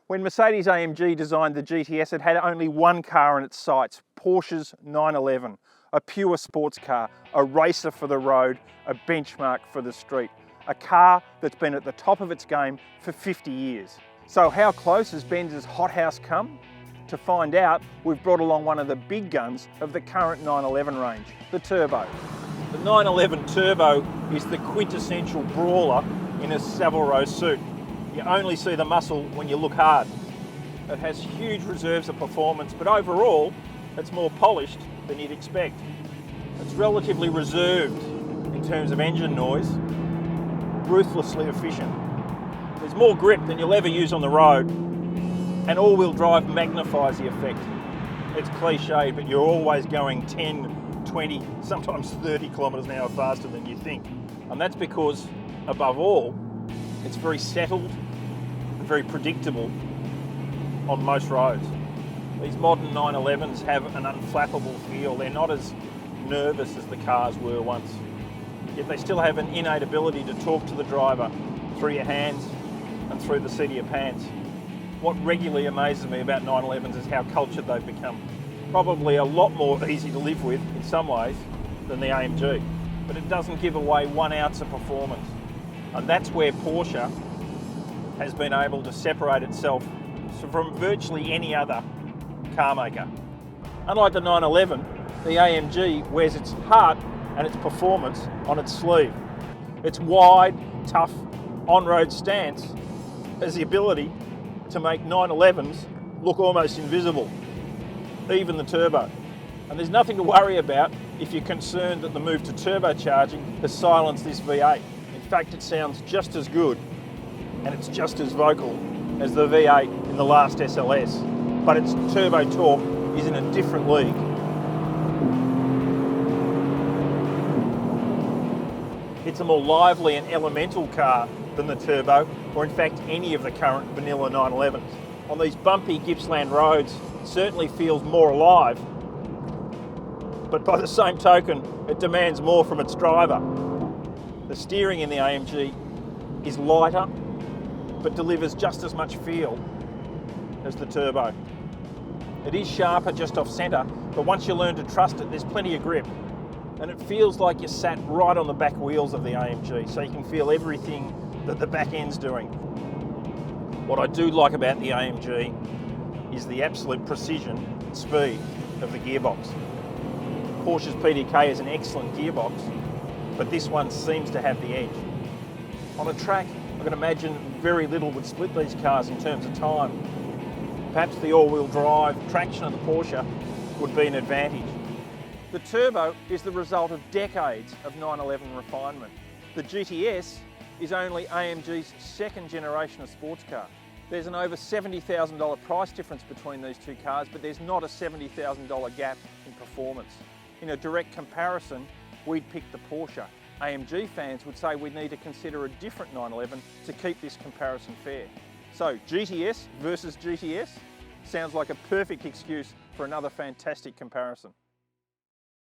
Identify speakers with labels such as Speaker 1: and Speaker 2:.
Speaker 1: When Mercedes-AMG designed the GTS, it had only one car in its sights, Porsche's 911, a pure sports car, a racer for the road, a benchmark for the street, a car that's been at the top of its game for 50 years. So how close has Benz's hothouse come? To find out, we've brought along one of the big guns of the current 911 range, the Turbo. The 911 Turbo is the quintessential brawler in a Savile Row suit. You only see the muscle when you look hard. It has huge reserves of performance, but overall, it's more polished than you'd expect. It's relatively reserved in terms of engine noise, ruthlessly efficient. There's more grip than you'll ever use on the road, and all-wheel drive magnifies the effect. It's cliched, but you're always going 10, 20, sometimes 30 kilometres an hour faster than you think. And that's because, above all, it's very settled and very predictable on most roads. These modern 911s have an unflappable feel. They're not as nervous as the cars were once. Yet they still have an innate ability to talk to the driver through your hands and through the seat of your pants. What regularly amazes me about 911s is how cultured they've become. Probably a lot more easy to live with in some ways than the AMG, but it doesn't give away 1 ounce of performance. And that's where Porsche has been able to separate itself from virtually any other car maker. Unlike the 911, the AMG wears its heart and its performance on its sleeve. Its wide, tough, on-road stance has the ability to make 911s look almost invisible, even the Turbo. And there's nothing to worry about if you're concerned that the move to turbocharging has silenced this V8. In fact, it sounds just as good and it's just as vocal as the V8 in the last SLS, but its turbo torque is in a different league. It's a more lively and elemental car than the Turbo, or in fact any of the current vanilla 911s. On these bumpy Gippsland roads, it certainly feels more alive, but by the same token, it demands more from its driver. The steering in the AMG is lighter, but delivers just as much feel as the Turbo. It is sharper just off centre, but once you learn to trust it, there's plenty of grip. And it feels like you're sat right on the back wheels of the AMG, so you can feel everything that the back end's doing. What I do like about the AMG is the absolute precision and speed of the gearbox. Porsche's PDK is an excellent gearbox, but this one seems to have the edge. On a track, I can imagine very little would split these cars in terms of time. Perhaps the all-wheel drive traction of the Porsche would be an advantage. The Turbo is the result of decades of 911 refinement. The GTS is only AMG's second generation of sports car. There's an over $70,000 price difference between these two cars, but there's not a $70,000 gap in performance. In a direct comparison, we'd pick the Porsche. AMG fans would say we'd need to consider a different 911 to keep this comparison fair. So GTS versus GTS sounds like a perfect excuse for another fantastic comparison.